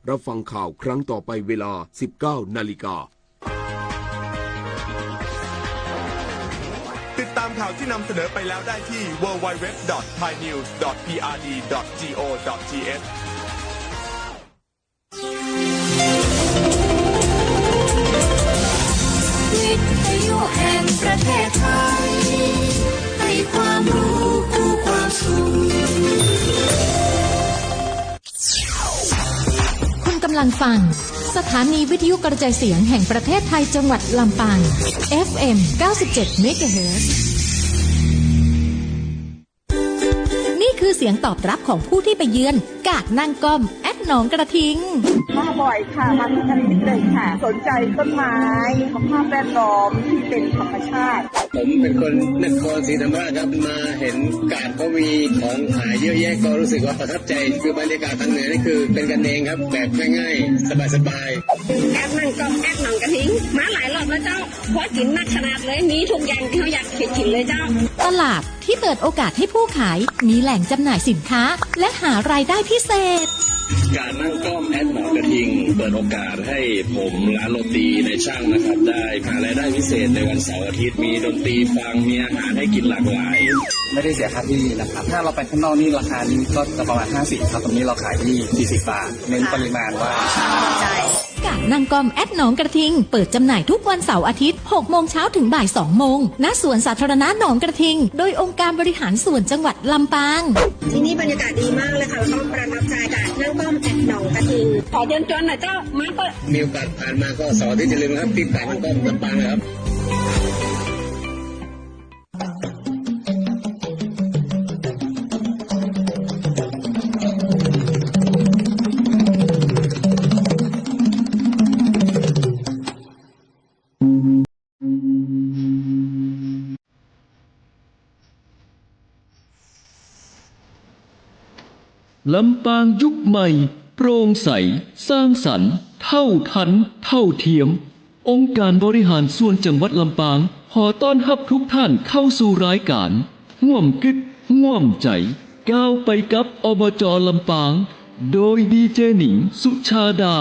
รับฟังข่าวครั้งต่อไปเวลา 19 นาฬิกาติดตามข่าวที่นำเสนอไปแล้วได้ที่ www.thainews.prd.go.th วิทยุแห่งประเทศไทยให้ความรู้คู่ความสุขคุณกำลังฟังสถานีวิทยุกระจายเสียงแห่งประเทศไทยจังหวัดลำปาง FM 97 MHz นี่คือเสียงตอบรับของผู้ที่ไปเยือนกาดนางก้อมแอดหนองกระทิงมาบ่อยค่ะมาทุกอาทิตย์เลยค่ะสนใจต้นไม้สภาพแวดล้อมที่เป็นธรรมชาติผมเป็นคนนครศรีธรรมราชครับมาเห็นกาดเขามีของขายเยอะแยะก็รู้สึกว่าประทับใจคือบรรยากาศทางเหนือนี่คือเป็นกันเองครับแบบง่ายๆสบายๆแอดนั่งก็แอดหนองกระทิงมาหลายรอบแล้วเจ้าเพราะกินมากขนาดเลยมีทุกอย่างที่เขาอยากกินเลยเจ้าตลาดที่เปิดโอกาสให้ผู้ขายมีแหล่งจำหน่ายสินค้าและหารายได้พิเศษการนั่งก้อมแอดหนองกระทิงเปิดโอกาสให้ผมร้านโรตีในช่างนะครับได้หารายได้พิเศษในวันเสาร์อาทิตย์มีดนตรีฟังมีอาหารให้กินหลากหลายไม่ได้เสียค่าที่นะครับถ้าเราไปข้างนอกนี่ราคานี้ก็จะประมาณ50ครับตรงนี้เราขายที่40 บาทเน้นปริมาณว่ากาดนางก้อมแอดหนองกระทิงเปิดจำหน่ายทุกวันเสาร์อาทิตย์ 6 โมงเช้าถึงบ่าย 2 โมงณสวนสาธารณะหนองกระทิงโดยองค์การบริหารส่วนจังหวัดลำปางที่นี่บรรยากาศดีมากเลยค่ะแล้วก็ประทับใจกาดนางก้อมแอดหนองกระทิงขอเชิญชวนหน่อยเจ้ามาเปิดมีโอกาสผ่านมาก็เสาร์ที่จะลืมครับที่กาดนางก้อมลำปางนะครับลำปางยุคใหม่โปร่งใสสร้างสรรค์เท่าทันเท่าเทียมองค์การบริหารส่วนจังหวัดลำปางขอต้อนรับทุกท่านเข้าสู่รายการร่วมกึศร่วมใจก้าวไปกับอบจ.ลำปางโดยดีเจหนิงสุชาดา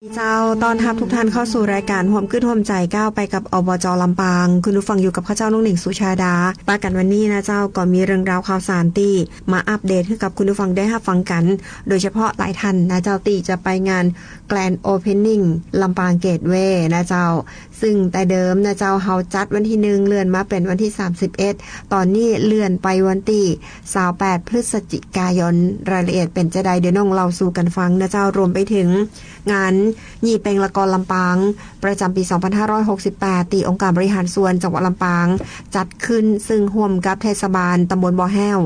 เจ้าตอนรับทุกท่านเข้าสู่รายการห่วมขึ้นห่วมใจก้าวไปกับอบจ.ลำปางคุณผู้ฟังอยู่กับข้าเจ้าน้องหนิงสุชาดาปากันวันนี้นะเจ้าก็มีเรื่องราวข่าวสารตีมาอัปเดตให้กับคุณผู้ฟังได้รับฟังกันโดยเฉพาะหลายท่านนะเจ้าตีจะไปงาน Grand Opening ลำปางเกตเวย์นะเจ้าซึ่งแต่เดิมนะเจ้าเฮาจัดวันที่1เลื่อนมาเป็นวันที่31ตอนนี้เลื่อนไปวันที่28พฤศจิกายนรายละเอียดเป็นจะใดเดี๋ยวน้องเล่าสู่กันฟังนะเจ้ารวมไปถึงงานยี่เป็งละกรลำปางประจำปี 2568 ตีองค์การบริหารส่วนจังหวัดลำปางจัดขึ้นซึ่งร่วมกับเทศบาลตำบลบ่อแห้ว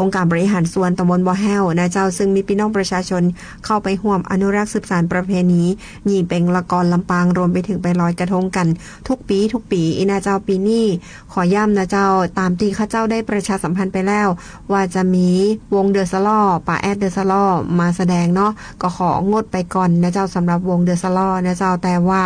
องค์การบริหารส่วนตำบลบ่อแห้วนะเจ้าซึ่งมีพี่น้องประชาชนเข้าไปร่วมอนุรักษ์สืบสานประเพณียี่เป็งละกรลำปางรวมไปถึงไปลอยกระทงกันทุกปีอีนะเจ้าปีนี้ขอย้ำนะเจ้าตามที่ข้าเจ้าได้ประชาสัมพันธ์ไปแล้วว่าจะมีวงเดอะสลอป่าแอดเดอะสลอมาแสดงเนาะก็ของดไปก่อนนะเจ้าสำหรับวงเดอะสลอนะเจ้าแต่ว่า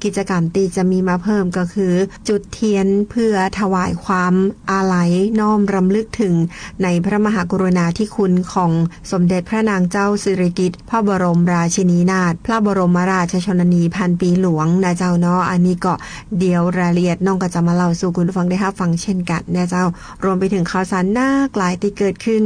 กิจกรรมที่จะมีมาเพิ่มก็คือจุดเทียนเพื่อถวายความอาลัยน้อมรำลึกถึงในพระมหากรุณาธิคุณของสมเด็จพระนางเจ้าสิริกิติ์พระบรมราชินีนาถพระบรมราชชนนีพันปีหลวงนะเจ้าเนาะอันนี้ก็เดี๋ยวรายละเอียดน้องก็จะมาเล่าสู่คุณผู้ฟังได้รับฟังเช่นกันนะเจ้ารวมไปถึงข่าวสารหน้าหลายที่เกิดขึ้น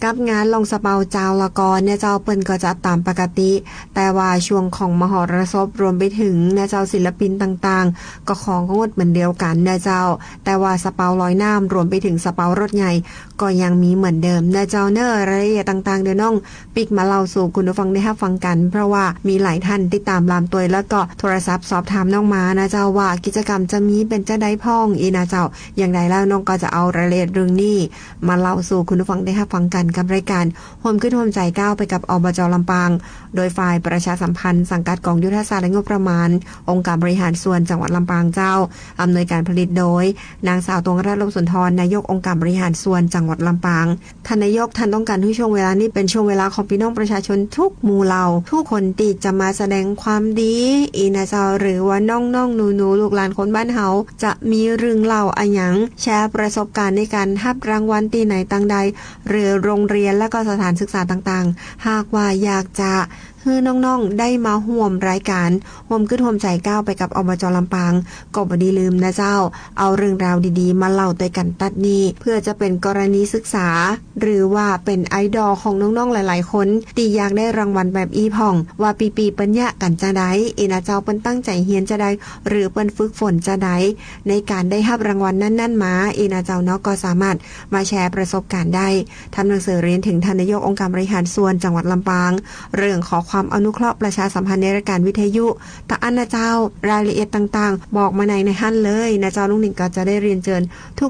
กับงานลงสะเปาเจ้าละกรเนี่ยเจ้าเปิ้นก็จะตามปกติแต่ว่าช่วงของมหรสพรวมไปถึงเนี่ยเจ้าศิลปินต่างๆก็ของงดเหมือนเดียวกันเนี่ยเจ้าแต่ว่าสะเปาลอยน้ำรวมไปถึงสะเปารถใหญ่ก็ยังมีเหมือนเดิมเนี่ยเจ้าเนอรายละเอียดต่างๆเดี๋ยวน้องปิกมาเล่าสู่คุณผู้ฟังได้รับฟังกันเพราะว่ามีหลายท่านติดตามลามตัวแล้วก็โทรศัพท์สอบถามน้องมานะเจ้าว่ากิจกรรมจะมีเป็นจะได้พ่องอีนะเจ้าอย่างไรแล้วน้องก็จะเอารายละเอียดเรื่องนี้มาเล่าสู่คุณผู้ฟังได้รับฟังกันกับรายการห่วมขึ้นห่วมใจก้าวไปกับอบจ.ลำปางโดยฝ่ายประชาสัมพันธ์สังกัดกองยุทธศาสตร์และงบประมาณองค์การบริหารส่วนจังหวัดลำปางเจ้าอำนวยการผลิตโดยนางสาวตวงราช ลมสุนทรนายกองค์การบริหารส่วนจังหวัดลำปางท่านนายกท่านต้องการให้ช่วงเวลานี้เป็นช่วงเวลาของพี่น้องประชาชนทุกหมู่เหล่าทุกคนที่จะมาแสดงความดีอีนะเจ้าหรือว่าน้องๆหนูๆลูกหลานคนบ้านเฮาจะมีเรื่องเล่าอะหยังแชร์ประสบการณ์ในการรับรางวัลที่ไหนต่างใดหรือโรงเรียนและก็สถานศึกษาต่างๆหากว่าอยากจะให้น้องๆได้มาร่วมรายการร่วมขึ้นร่วมใจก้าวไปกับอบจ.ลำปางก็บ่ดีลืมนะเจ้าเอาเรื่องราวดีๆมาเล่าด้วยกันตัดนี้เพื่อจะเป็นกรณีศึกษาหรือว่าเป็นไอดอลของน้องๆหลายๆคนที่อยากได้รางวัลแบบอีพ่องว่าปีๆเปิ้นยะกันจะได้นะเจ้าเปิ้นตั้งใจเรียนจะได้หรือเปิ้นฝึกฝนจะได้ในการได้รับรางวัลนั้นๆมานะเจ้าเนาะก็สามารถมาแชร์ประสบการณ์ได้ทำหนังสือเรียนถึงท่านนายกองค์การบริหารส่วนจังหวัดลำปางเรื่องขอความอนุเคราะห์ประชาสัมพันธ์ในรายการวิทยุตะอันนะเจ้ารายละเอียดต่างๆบอกมาในฮั่นเลยนะเจ้าลุงหนิงก็จะได้เรียนเชิญ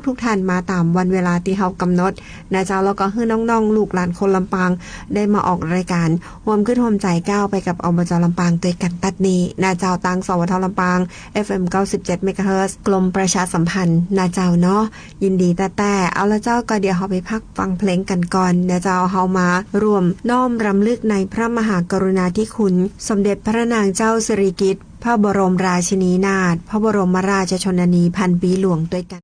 ทุกท่านมาตามวันเวลาที่เฮากำหนดนะเจ้าแล้วก็ให้น้องๆลูกหลานคนลำปางได้มาออกรายการร่วมขึ้นร่วมใจก้าวไปกับอบจ.ลำปางด้วยกันตัดนี้นะเจ้าตังสวท.ลำปาง FM 97 MHz กรมประชาสัมพันธ์นะเจ้าเนาะยินดีแต่เอาละเจ้าก็เดี๋ยวเฮาไปพักฟังเพลงกันก่อนนะเจ้าเฮามารวมน้อมรำลึกในพระมหากรุณาธิคุณสมเด็จพระนางเจ้าสิริกิติ์พระบรมราชินีนาถพระบรมราชชนนีพันปีหลวงด้วยกัน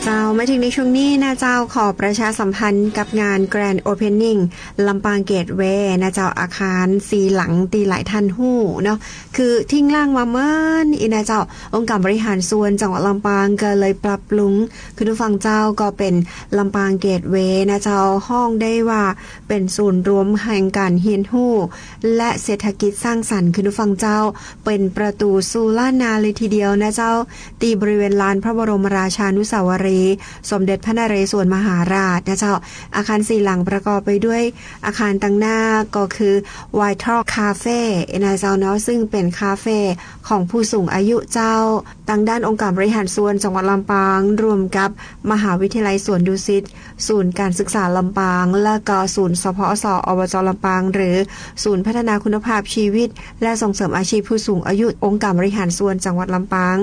เจ้ามาถึงในช่วงนี้นะเจ้าขอประชาสัมพันธ์กับงาน Grand Opening ลำปางเกตเวย์นะเจ้าอาคาร4หลังตีหลายท่านหู้เนาะคือทิ้งล่างมาเมื่อนี่นะเจ้าองค์การบริหารส่วนจังหวัดลำปางก็เลยปรับปรุงคุณผู้ฟังเจ้าก็เป็นลำปางเกตเวย์นะเจ้าห้องได้ว่าเป็นศูนย์รวมแห่งการเฮียนหู้และเศรษฐกิจสร้างสรรค์คุณผู้ฟังเจ้าเป็นประตูสู่ล้านนาเลยทีเดียวนะเจ้าตีบริเวณลานพระบรมราชานุสาวรีย์สมเด็จพระนเรศวรมหาราชนะเจ้าอาคาร4หลังประกอบไปด้วยอาคารตั้งหน้าก็คือ Vital Cafe นะเจ้าเนาะซึ่งเป็นคาเฟ่ของผู้สูงอายุเจ้าตั้งด้านองค์การบริหารส่วนจังหวัดลำปางรวมกับมหาวิทยาลัยสวนดุสิตศูนย์การศึกษาลำปางและก็ศูนย์สพสอบจลำปางหรือศูนย์พัฒนาคุณภาพชีวิตและส่งเสริมอาชีพผู้สูงอายุองค์การบริหารส่วนจังหวัดลำปาง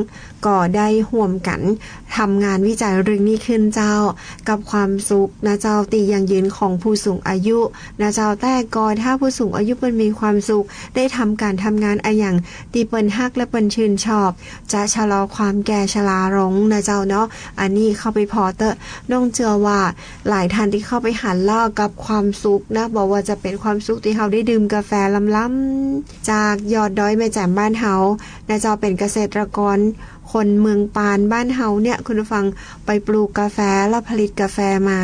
ก็ได้ร่วมกันทำงานวิจัยเรื่องนี้ขึ้นเจ้ากับความสุขนะเจ้าตียังยืนของผู้สูงอายุนะเจ้าแต่ก่อนถ้าผู้สูงอายุเป็นมีความสุขได้ทำการทำงานอย่างตีเปิ้นฮักและเปิ้นชื่นชอบจะชะลอความแก่ชราลงนะเจ้าเนาะอันนี้เข้าไปพอเตอะน้องเชื่อว่าหลายท่านที่เข้าไปหันล่อกับความสุขนะบอกว่าจะเป็นความสุขที่เฮาได้ดื่มกาแฟล้ำๆจากยอดดอยแม่แจ่มบ้านเฮานะเจ้าเป็นเกษตรกรคนเมืองปานบ้านเฮาเนี่ยคุณผู้ฟังไปปลูกกาแฟและผลิตกาแฟมา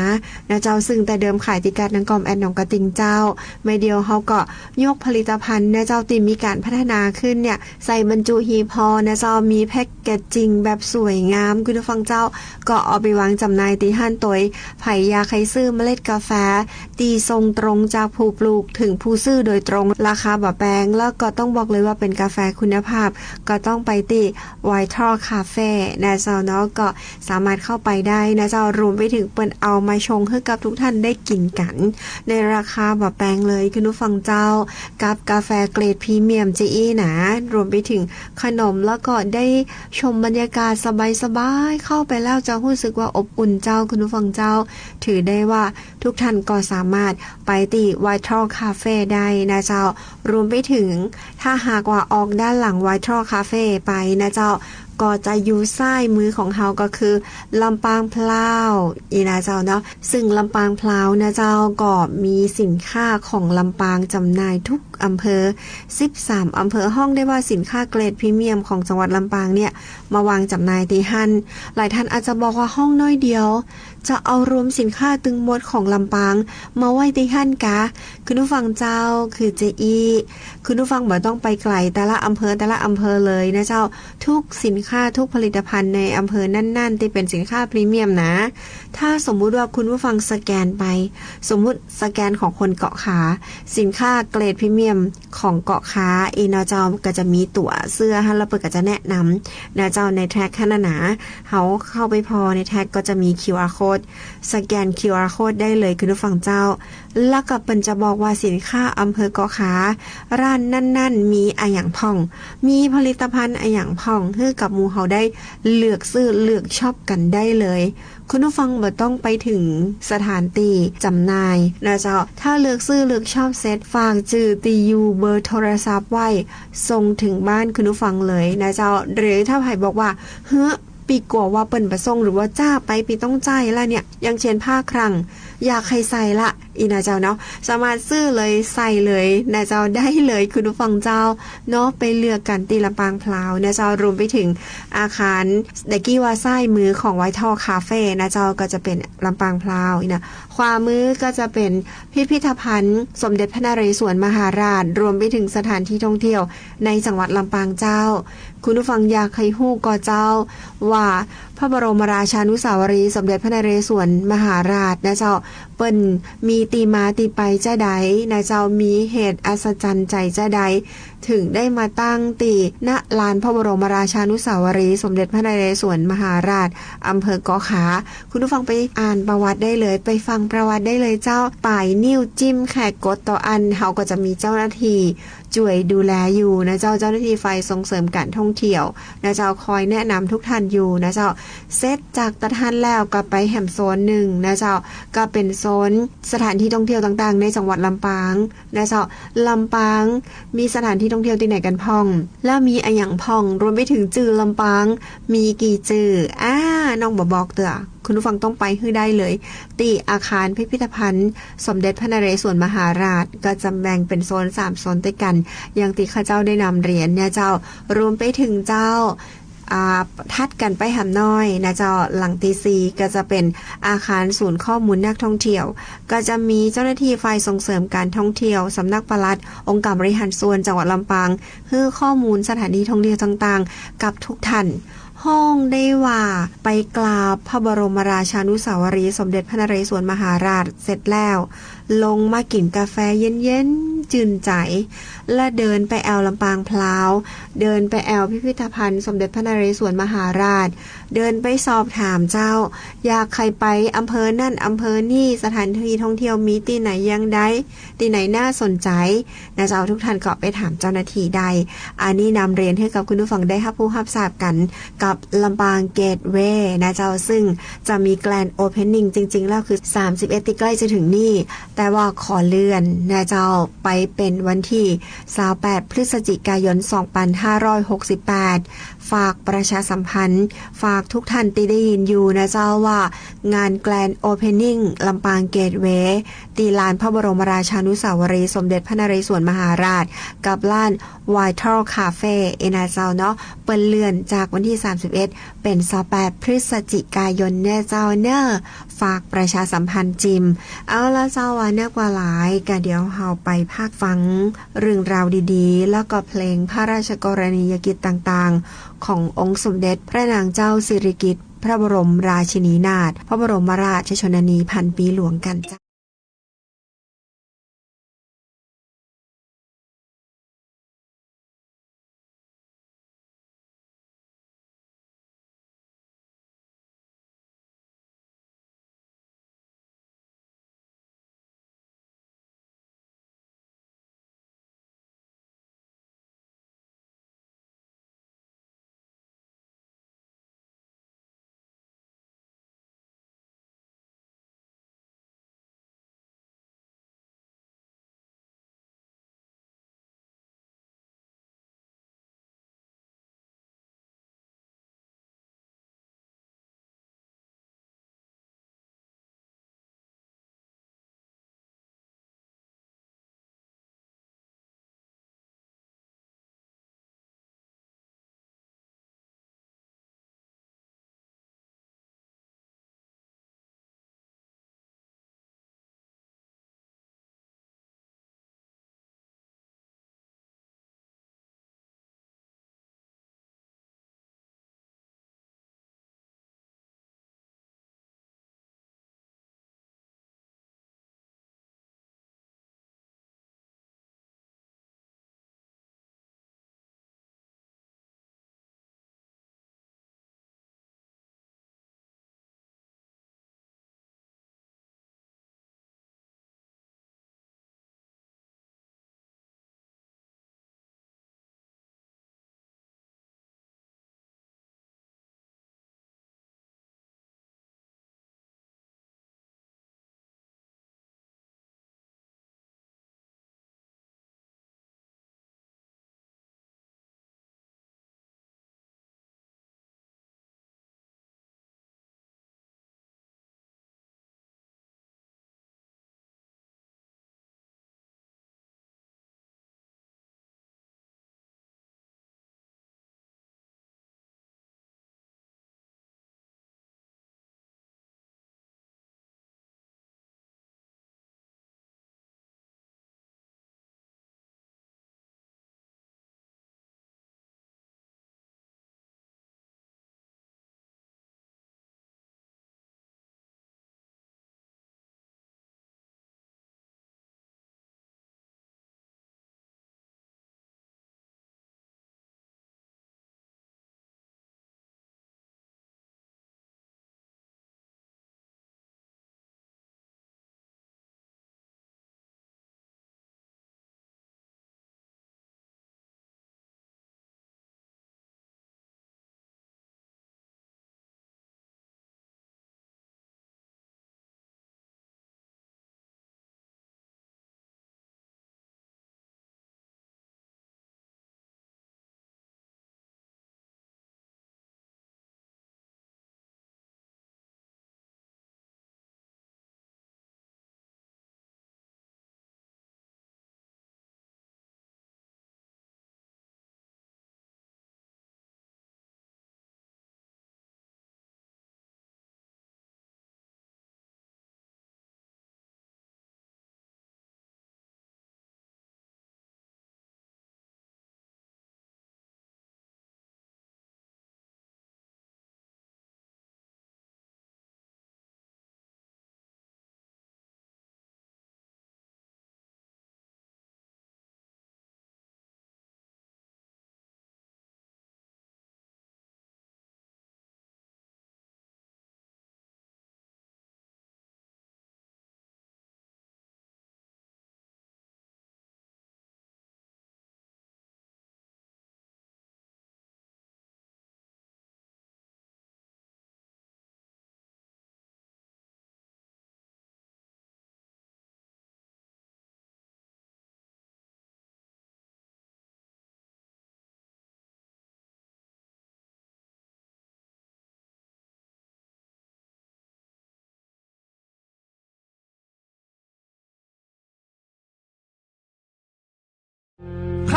นะเจ้าซึ่งแต่เดิมขายติการนังกอมแอดหนองกระติงเจ้าไม่เดียวเฮาก็ยกผลิตภัณฑ์นะเจ้าติมีการพัฒนาขึ้นเนี่ยใส่บรรจุหีบห่อนะเจ้ามีแพ็คเกจจิ้งแบบสวยงามคุณผู้ฟังเจ้าก็เอาไปวางจำหน่ายที่ห้านตวยไผยาใครซื้อเมล็ดกาแฟตีทรงตรงจากผู้ปลูกถึงผู้ซื้อโดยตรงราคาบ่แพงแล้วก็ต้องบอกเลยว่าเป็นกาแฟคุณภาพก็ต้องไปที่ Vitalคาเฟ่นะเจ้าเนาะก็สามารถเข้าไปได้นะเจ้ารวมไปถึงเปิ้นเอามาชงให้กับทุกท่านได้กินกันในราคาแบบแพงเลยคุณผู้ฟังเจ้ากับกาแฟเกรดพรีเมียมจีอีนะรวมไปถึงขนมแล้วก็ได้ชมบรรยากาศสบายๆเข้าไปแล้วจะรู้สึกว่าอบอุ่นเจ้าคุณผู้ฟังเจ้าถือได้ว่าทุกท่านก็สามารถไปที่ Vital Cafe ได้นะเจ้ารวมไปถึงถ้าหากว่าออกด้านหลัง Vital Cafe ไปนะเจ้าก็จะอยู่ซ้ายมือของเฮาก็คือลำปางพลาวอีนะเจ้าเนาะซึ่งลำปางพลาวนะเจ้าก็มีสินค้าของลำปางจำหน่ายทุกอำเภอ13อำเภอห้องได้ว่าสินค้าเกรดพรีเมียมของจังหวัดลำปางเนี่ยมาวางจำหน่ายที่หันหลายท่านอาจจะบอกว่าห้องน้อยเดียวจะเอารวมสินค้าตึงหมดของลำปางมาไว้ที่หันกะคุณผู้ฟังเจ้าคือเจอีคุณผู้ฟังบ่ต้องไปไกลแต่ละอำเภอเลยนะเจ้าทุกสินค้าทุกผลิตภัณฑ์ในอำเภอนั่นๆที่เป็นสินค้าพรีเมียมนะถ้าสมมุติว่าคุณผู้ฟังสแกนไปสมมุติสแกนของคนเกาะขาสินค้าเกรดพรีเมียมของเกาะขาอีนะเจ้าก็จะมีตั๋วเสื้อให้เราเปิดก็จะแนะนำนะเจ้าในแท็กขนาดหนาเฮาเข้าไปพอในแท็กก็จะมี QR code สแกน QR code ได้เลยคุณผู้ฟังเจ้าแล้วก็เปิ้นจะบอกว่าสินค้าอำเภอเกาะขาร้านนั่นๆมีอะหยังพ่องมีผลิตภัณฑ์อะหยังพ่องให้กับหมู่เฮาได้เลือกซื้อเลือกช็อปกันได้เลยคุณผู้ฟังบ่ต้องไปถึงสถานที่จำหน่ายนะเจ้าถ้าเลือกซื้อเลือกช็อปเสร็จฝากชื่อตียูเบอร์โทรศัพท์ไว้ส่งถึงบ้านคุณผู้ฟังเลยนะเจ้าหรือถ้าไผบอกว่าเฮ้อปีกลัวว่าเปิ้นประสงค์หรือว่าจ้าไปปีต้องจ่ายละเนี่ยอย่างเช่นผ้าครั่งอยากให้ใส่ละอีนะเจ้าเนาะสามารถซื้อเลยใส่เลยนะเจ้าได้เลยคุณผู้ฟังเจ้าเนาะไปเลือกกันตีลำปางพลาวนะเจ้ารวมไปถึงอาคารเดกี้ว่าซ้ายมือของไวท์ทอลคาเฟ่นะเจ้าก็จะเป็นลำปางพลาวนะขวามือก็จะเป็นพิพิธภัณฑ์สมเด็จพระนเรศวรมหาราชรวมไปถึงสถานที่ท่องเที่ยวในจังหวัดลำปางเจ้าคุณผู้ฟังอยากให้ฮู้ก็เจ้าว่าพระบรมราชานุสาวรีย์สมเด็จพระนเรศวรมหาราชนะเจ้าเปิ้นมีตีมาตีไปจ้าใดนะเจ้ามีเหตุอัศจรรย์ใจจ้าใดถึงได้มาตั้งตีณลานพระบรมราชานุสาวรีย์สมเด็จพระนเรศวรมหาราชอำเภอเกาะขาคุณผู้ฟังไปอ่านประวัติได้เลยไปฟังประวัติได้เลยเจ้าป่ายนิ้วจิ้มแขกกดต่ออันเฮาก็จะมีเจ้าหน้าที่ช่วยดูแลอยู่นะเจ้าหน้าที่ฝ่ายส่งเสริมการท่องเที่ยวนะเจ้าคอยแนะนำทุกท่านอยู่นะเจ้าเซตจากตะท่านแล้วก็ไปแหมโซนหนึ่งนะเจ้าก็เป็นโซนสถานที่ท่องเที่ยวต่างๆในจังหวัดลำปางนะเจ้าลำปางมีสถานที่ท่องเที่ยวที่ไหนกันพ่องแล้วมีอะหยังพ่องรวมไปถึงจื่อลำปางมีกี่จื่อน้องบอกเตือ คุณผู้ฟังต้องไปให้ได้เลยตีอาคารพิพิธภัณฑ์สมเด็จพระนเรศวรมหาราชก็จะแบ่งเป็นโซน3โซนด้วยกันอย่างที่ข้าเจ้าได้นำเรียนเนี่ยเจ้ารวมไปถึงเจ้าทัดกันไปหำน้อยนะเจ้าหลังตีซีก็จะเป็นอาคารศูนย์ข้อมูลนักท่องเที่ยวก็จะมีเจ้าหน้าที่ฝ่ายส่งเสริมการท่องเที่ยวสำนักปลัดองค์การบริหารส่วนจังหวัดลำปางให้ข้อมูลสถานที่ท่องเที่ยวต่างๆกับทุกท่านห้องได้ว่าไปกราบพระบรมราชานุสาวรีย์สมเด็จพระนเรศวรมหาราชเสร็จแล้วลงมากินกาแฟเย็นๆจื่นใจและเดินไปแอวลำปางพลาวเดินไปแอวพิพิธภัณฑ์สมเด็จพระนเรศวรมหาราชเดินไปสอบถามเจ้าอยากใครไปอำเภอนั่นอำเภอนี่สถานที่ท่องเที่ยวมีที่ไหนยังได้ที่ไหนน่าสนใจนะเจ้าทุกท่านก็ไปถามเจ้าหน้าที่ได้อันนี้นำเรียนให้กับคุณผู้ฟังได้รับรู้รับทราบกันกับลำปางเกตเวย์นะเจ้าซึ่งจะมีแกรนด์โอเพนนิ่งจริงๆแล้วคือ31ที่ใกล้จะถึงนี่แต่ว่าขอเลื่อนนะเจ้าไปเป็นวันที่28พฤศจิกายน2568ฝากประชาสัมพันธ์ฝากทุกท่านที่ได้ยินอยู่นะเจ้าว่างานแกรนด์โอเพนนิ่งลำปางเกตเวย์ตีลานพระบรมราชานุสาวรีย์สมเด็จพระนเรศวรมหาราชกับล้าน Vital Cafe นะเจ้าเนาะเปิดเลื่อนจากวันที่31เป็น28พฤศจิกายนแน่เจ้าเนอฝากประชาสัมพันธ์จิมเอาละเจ้าว่าเนี่ยกว่าหลายก็เดี๋ยวเฮาไปภาคฟังเรื่องราวดีๆแล้วก็เพลงพระราชกรณียกิจต่างๆขององค์สมเด็จพระนางเจ้าสิริกิติ์พระบรมราชินีนาถพระบรมราชชนนีพันปีหลวงกันจ้ะ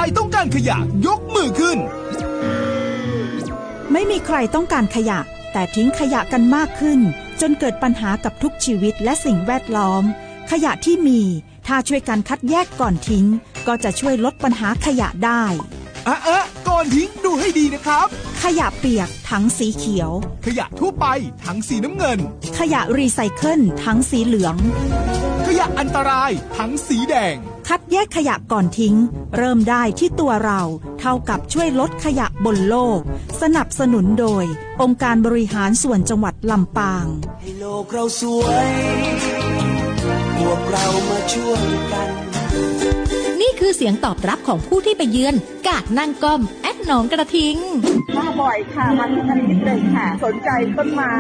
รต้องการขยะยกมือขึ้นไม่มีใครต้องการขยะแต่ทิ้งขยะกันมากขึ้นจนเกิดปัญหากับทุกชีวิตและสิ่งแวดล้อมขยะที่มีถ้าช่วยกันคัดแยกก่อนทิ้งก็จะช่วยลดปัญหาขยะได้ก่อนทิ้งดูให้ดีนะครับขยะเปียกถังสีเขียวขยะทั่วไปถังสีน้ำเงินขยะรีไซเคิลถังสีเหลืองขยะอันตรายถังสีแดงคัดแยกขยะก่อนทิ้งเริ่มได้ที่ตัวเราเท่ากับช่วยลดขยะบนโลกสนับสนุนโดยองค์การบริหารส่วนจังหวัดลำปางให้โลกเราสวยพวกเรามาช่วยกันนี่คือเสียงตอบรับของผู้ที่ไปเยือนกาดนั่งก้อมหนองกระทิงมาบ่อยค่ะมาทุกอาทิตย์เลยค่ะสนใจต้นไม้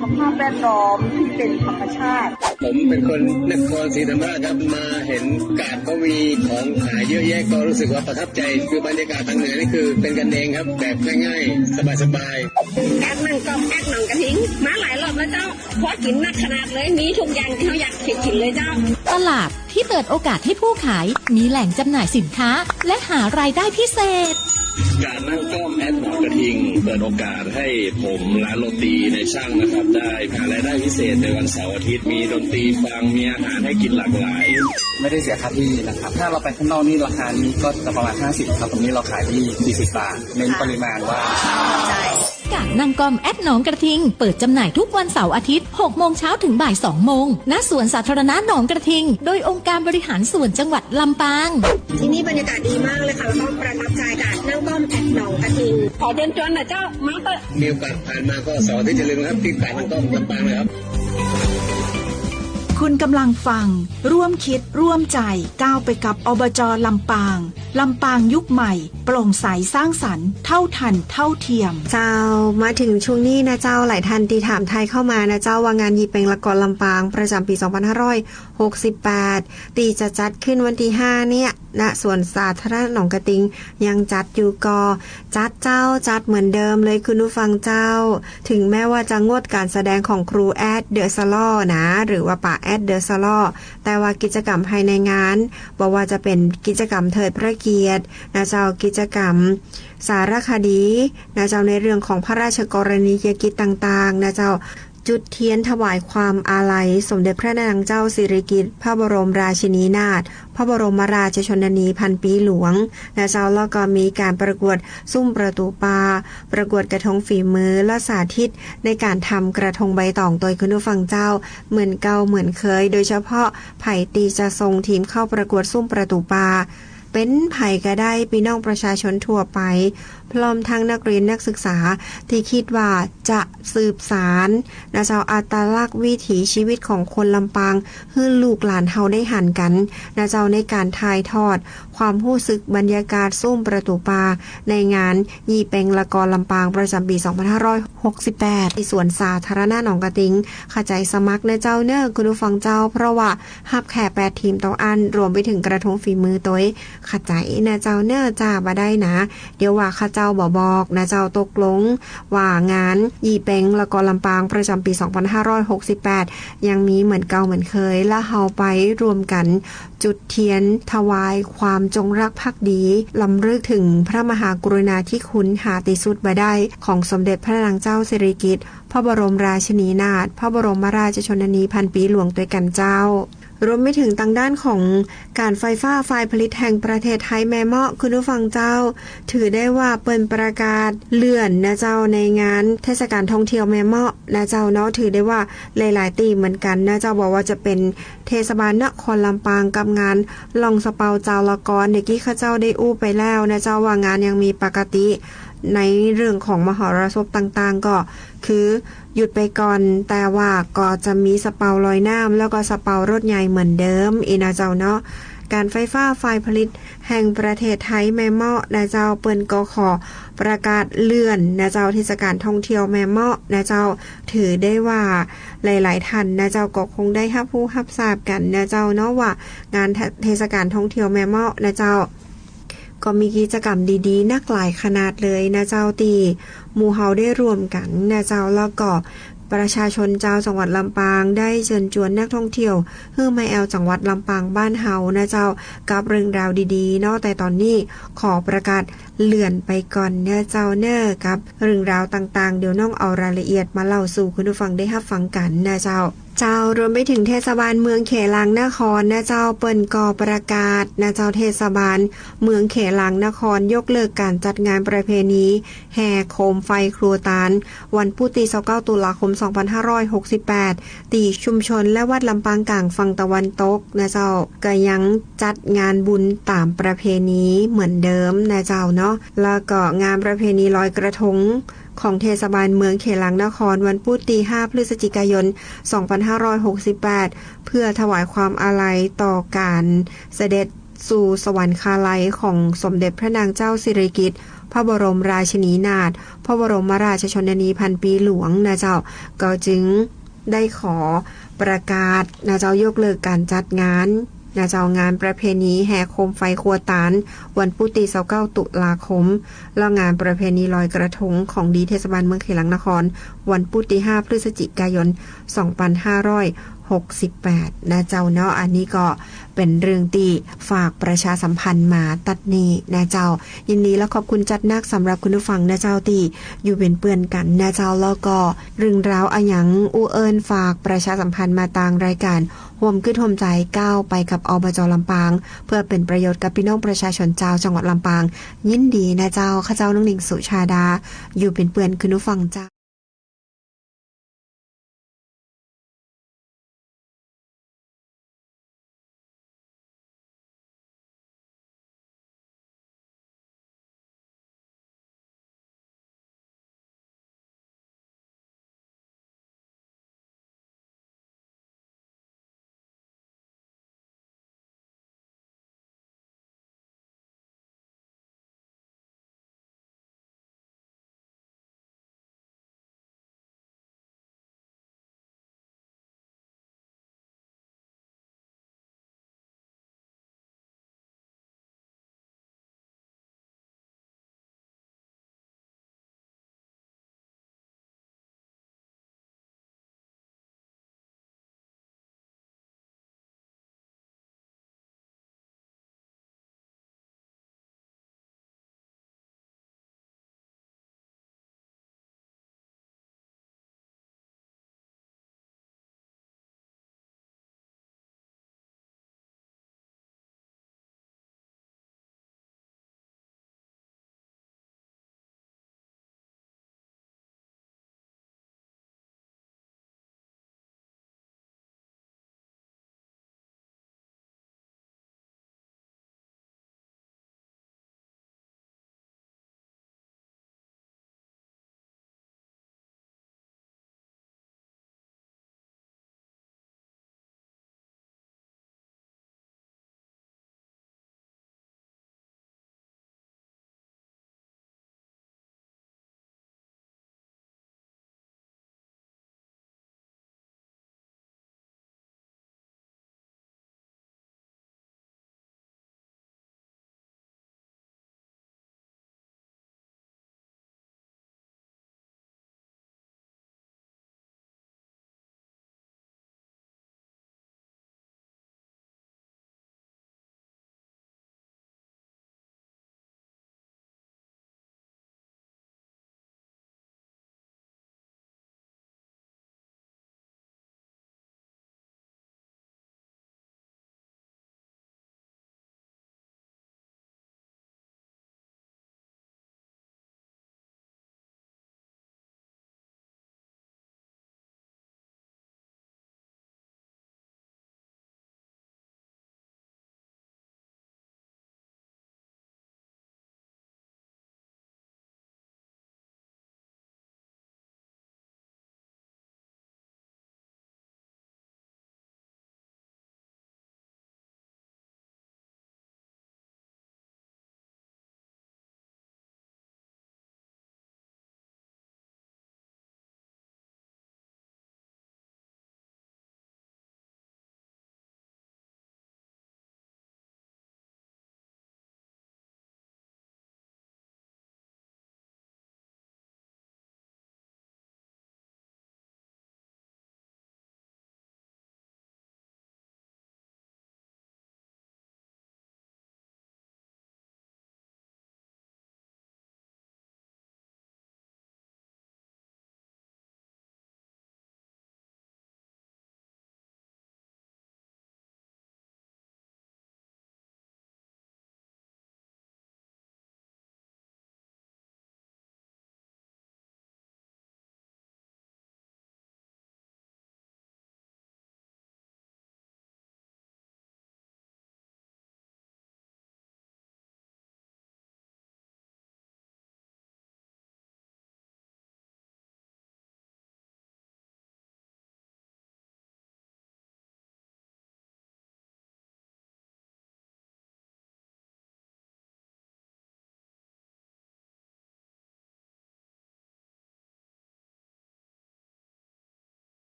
สภาพแวดล้อมที่เป็นธรรมชาติผมเป็นคนนครศรีธรรมราชครับมาเห็นกาดเขามีของขายเยอะแยะก็รู้สึกว่าประทับใจคือบรรยากาศทางเหนือนี่คือเป็นกันเองครับแบบง่ายๆสบายๆกาดนั่งก้อมหนองกระทิงมาหลายรอบแล้วเจ้าพอกินนักขนาดเลยมีทุกอย่างที่เขาอยากกินเลยเจ้าตลาดที่เปิดโอกาสให้ผู้ขายมีแหล่งจำหน่ายสินค้าและหารายได้พิเศษการนั่งก้อมหนองกระทิงเปิดโอกาสให้ผมร้านโรตีในช่างนะครับได้หารายได้พิเศษในวันเสาร์อาทิตย์มีดนตรีฟังมีอาหารให้กินหลากหลายไม่ได้เสียค่าที่นะครับถ้าเราไปข้างนอกนี่ราคานี้ก็จะประมาณ50ครับตรงนี้เราขายที่40 บาทเน้นปริมาณว่ากาดนั่งก้อมหนองกระทิงเปิดจำหน่ายทุกวันเสาร์อาทิตย์ 6 โมงเช้าถึงบ่าย 2 โมงณสวนสาธารณะหนองกระทิงโดยองค์การบริหารส่วนจังหวัดลำปางที่นี่บรรยากาศดีมากเลยค่ะแล้วก็ประทับใจกาดนั่งก้อมหนองกระทิงขอเชิญชวนหน่อยเจ้ามาเตอร์มีโอกาสผ่านมาก็เสาร์อาทิตย์อย่าลืมครับที่กาดนั่งก้อมลำปางเลยครับคุณกำลังฟังร่วมคิดร่วมใจก้าวไปกับอบจ.ลำปางลำปางยุคใหม่โปร่งใสสร้างสรรค์เท่าทันเท่าเทียมเจ้ามาถึงช่วงนี้นะเจ้าหลายท่านตีถามไทยเข้ามานะเจ้าว่างานยีเป็งละกรลำปางประจำปี2568ตีจะจัดขึ้นวันที่5เนี่ยณสวนสาธารณะหนองกระทิงยังจัดอยู่ก็จัดเจ้าจัดเหมือนเดิมเลยคุณผู้ฟังเจ้าถึงแม้ว่าจะงดการแสดงของครูแอดเดอะสลอนะหรือว่าป่าแอดเดอะสลอแต่ว่ากิจกรรมภายในงานบอกว่าจะเป็นกิจกรรมเทิดพระเกียรตินะเจ้ากิจกรรมสารคดีนะเจ้าในเรื่องของพระราชกรณียกิจต่างๆนะเจ้าจุดเทียนถวายความอาลัยสมเด็จพระนางเจ้าสิริกิติ์พระบรมราชินีนาถพระบรมราชชนนีพันปีหลวงและเจ้าแล้วก็มีการประกวดซุ้มประตูปลาประกวดกระทงฝีมือและสาธิตในการทำกระทงใบตองโดยคุณผู้ฟังเจ้าเหมือนเก่าเหมือนเคยโดยเฉพาะไผ่ตีจะทรงทีมเข้าประกวดซุ้มประตูปลาเป็นไผ่ก็ได้พี่น้องประชาชนทั่วไปพร้อมทั้งนักเรียนนักศึกษาที่คิดว่าจะสืบสารนะเจ้าอัตลักษณ์วิถีชีวิตของคนลำปางให้ลูกหลานเฮาได้หันกันนะเจ้าในการถ่ายทอดความรู้สึกบรรยากาศซุ้มประตูปลาในงานยีเป็งละกรลำปางประจำปี2568ที่สวนสาธารณะหนองกระทิงขจายสมัครนะเจ้าเนอคุณผู้ฟังเจ้าเพราะว่าฮับแค่8ทีมต่ออันรวมไปถึงกระทงฝีมือตัวขจายนะเจ้าเนอจ้าบ่ได้นะเดี๋ยวว่าข้าเจ้าบอกนะเจ้าตกลงว่างานยีเป็งละกรลำปางประจำปี2568ยังมีเหมือนเก่าเหมือนเคยและเฮาไปรวมกันจุดเทียนถวายความจงรักภักดีลำลึกถึงพระมหากรุณาธิคุณหาที่สุดบ่ได้ของสมเด็จพระนางเจ้าสิริกิติ์พระบรมราชินีนาถพระบรมราชชนนีพันปีหลวงด้วยกันเจ้ารวมไปถึงทางด้านของการไฟฟ้าฝ่ายผลิตแห่งประเทศไทยแม่เมาะคุณผู้ฟังเจ้าถือได้ว่าเปิดประกาศเลื่อนนะเจ้าในงานเทศกาลท่องเที่ยวแม่เมาะนะเจ้าเนาะถือได้ว่าหลายๆตีเหมือนกันนะเจ้าบอกว่าจะเป็นเทศบาลนครลำปางกับงานลองสเปาเจ้าละกรเมื่อกี้ข้าเจ้าได้อู้ไปแล้วนะเจ้าว่างานยังมีปกติในเรื่องของมหรสพต่างๆก็คือหยุดไปก่อนแต่ว่าก็จะมีสเปาลอยน้ำแล้วก็สเปารถใหญ่เหมือนเดิมอีนะเจ้าเนาะการไฟฟ้าฝ่ายผลิตแห่งประเทศไทยแม่เมาะนะเจ้าเปิ้นก็ขอประกาศเลื่อนนะเจ้าเทศกาลท่องเที่ยวแม่เมาะนะเจ้าถือได้ว่าหลายๆท่านนะเจ้าก็คงได้รับรู้รับทราบกันนะเจ้าเนาะว่างานเทศกาลท่องเที่ยวแม่เมาะนะเจ้าก็มีกิจกรรมดีๆนักหลายขนาดเลยนะเจ้าตีหมู่เฮาได้รวมกันนะเจ้าแล้วก็ ประชาชนเจ้าจังหวัดลำปางได้เชิญชวนนักท่องเที่ยวเพื่อมาแอลจังหวัดลำปางบ้านเฮานะเจ้ากับเรื่องราวดีๆเนาะแต่ตอนนี้ขอประกาศเลื่อนไปก่อนนะเจ้าเนอกับเรื่องราวต่างๆเดี๋ยวน้องเอารายละเอียดมาเล่าสู่คุณผู้ฟังได้รับฟังกันนะเจ้ารวมไปถึงเทศบาลเมืองเขลังนครนะเจ้าเปิ้นก่อประกาศนะเจ้าเทศบาลเมืองเขลังนครยกเลิกการจัดงานประเพณีแห่โคมไฟครัวตาลวันพุธที่29ตุลาคม2568ตีชุมชนและวัดลำปางกลางฝั่งตะวันตกนะเจ้าก็ยังจัดงานบุญตามประเพณีเหมือนเดิมนะเจ้าเนาะแล้วก็งานประเพณีลอยกระทงของเทศบาลเมืองเขลังนครวันพุธที่5พฤศจิกายน2568เพื่อถวายความอาลัยต่อการเสด็จสู่สวรรคาลัยของสมเด็จพระนางเจ้าสิริกิติ์พระบรมราชินีนาถพระบรมราชชนนีพันปีหลวงนะเจ้าก็จึงได้ขอประกาศนะเจ้ายกเลิกการจัดงานนะเจ้างานประเพณีแห่โคมไฟครัวตาลวันพุธที่29ตุลาคมแล้วงานประเพณีลอยกระทงของดีเทศบาลเมืองเขลังนครวันพุธที่5พฤศจิกายน2568นะเจ้าเนาะอันนี้ก็เป็นเรื่องที่ฝากประชาสัมพันธ์มาตัดนี้นะเจ้ายินดีและขอบคุณจัดนักสำหรับคุณผู้ฟังนะเจ้าที่อยู่เป็นเพื่อนกันนะเจ้าแล้วก็เรื่องราวอะหยังอูเอิญฝากประชาสัมพันธ์มาต่างรายการห่วมขึ้นห่วมใจก้าวไปกับอบจ.ลำปางเพื่อเป็นประโยชน์กับพี่น้องประชาชนเจ้าจังหวัดลำปางยินดีนะเจ้าข้าเจ้าน้องหนิงสุชาดาอยู่เป็นเพื่อนคุณผู้ฟังเจ้า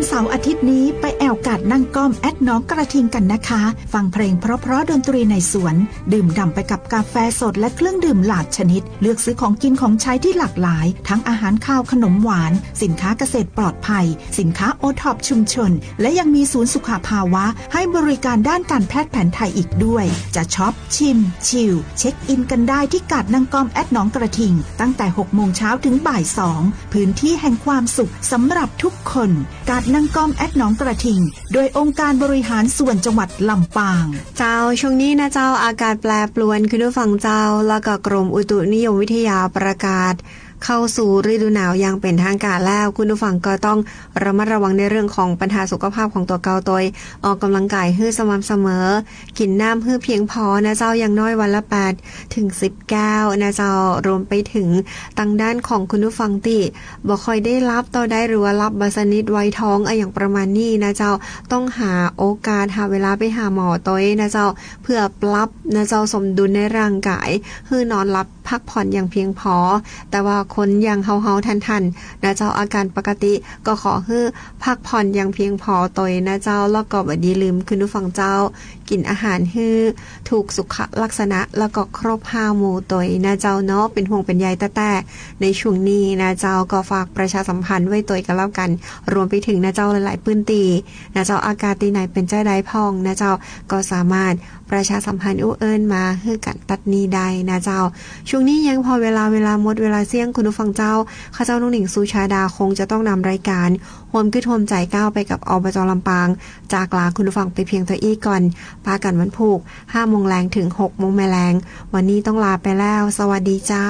เสาร์อาทิตย์นี้ไปแอวกาดนั่งก้อมแอดน้องกระทิงกันนะคะ ฟังเพลงเพราะๆดนตรีในสวน ดื่มด่ำไปกับกาแฟสดและเครื่องดื่มหลากชนิด เลือกซื้อของกินของใช้ที่หลากหลาย ทั้งอาหารข้าวขนมหวานสินค้าเกษตรปลอดภัยสินค้าโอท็อปชุมชนและยังมีศูนย์สุขภาวะให้บริการด้านการแพทย์แผนไทยอีกด้วยจะช็อปชิมชิลเช็คอินกันได้ที่กาดนั่งก้อมแอดน้องกระทิงตั้งแต่ 6 โมงเช้าถึงบ่าย 2พื้นที่แห่งความสุขสำหรับทุกคนกาดนั่งก้อมแอดน้องกระทิงโดยองค์การบริหารส่วนจังหวัดลำปางเจ้าช่วงนี้นะเจ้าอากาศแปรปรวนคุณผู้ฟังเจ้าแล้วก็กรมอุตุนิยมวิทยาประกาศเข้าสู่ฤดูหนาวอย่างเป็นทางการแล้วคุณผู้ฟังก็ต้องระมัดระวังในเรื่องของปัญหาสุขภาพของตัวเกาตัวออกกำลังกายให้สม่ำเสมอกินน้ำให้เพียงพอนะเจ้าอย่างน้อยวันละ8ถึง10แก้วนะเจ้ารวมไปถึงทางด้านของคุณผู้ฟังที่บ่ค่อยได้รับต่อได้หรือว่ารับบาสนิดไวท้องอย่างประมาณนี้นะเจ้าต้องหาโอกาสหาเวลาไปหาหมอตัวนะเจ้าเพื่อปรับนะเจ้าสมดุลในร่างกายให้นอนหลับพักผ่อนอย่างเพียงพอแต่ว่าคนอย่างเฮาๆทันๆนะเจ้าอาการปกติก็ขอให้พักผ่อนอย่างเพียงพอตัวนะเจ้าแล้วก็บ่ดีลืมคุณผู้ฟังเจ้ากินอาหารให้ถูกสุขลักษณะแล้วก็ครบ5หมู่ตัวนะเจ้าเนาะเป็นห่วงเป็นใยแต่ในช่วงนี้นะเจ้าก็ฝากประชาสัมพันธ์ไว้ตัวกันแล้วกันรวมไปถึงนะเจ้าหลายๆพื้นที่นะเจ้าอากาศที่ไหนเป็นใจใดพองนะเจ้าก็สามารถประชาสัมพันธ์เอิ้นมาให้กันตัดนี้ได้นะเจ้าช่วงนี้ยังพอเวลาหมดเวลาเสี่ยงคุณผู้ฟังเจ้าข้าเจ้าน้องหนิงสุชาดาคงจะต้องนำรายการห่วมคือโฮมใจก้าวไปกับอบจ.ลำปางจากลาคุณผู้ฟังไปเพียงตัวอีกก่อนพากันวันพุธ 5 โมงแรงถึง 6 โมงแมลงวันนี้ต้องลาไปแล้วสวัสดีเจ้า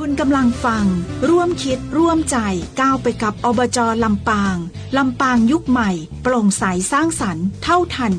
คุณกำลังฟังร่วมคิดร่วมใจก้าวไปกับอบจ.ลำปางลำปางยุคใหม่โปร่งใสสร้างสรรค์เท่าทัน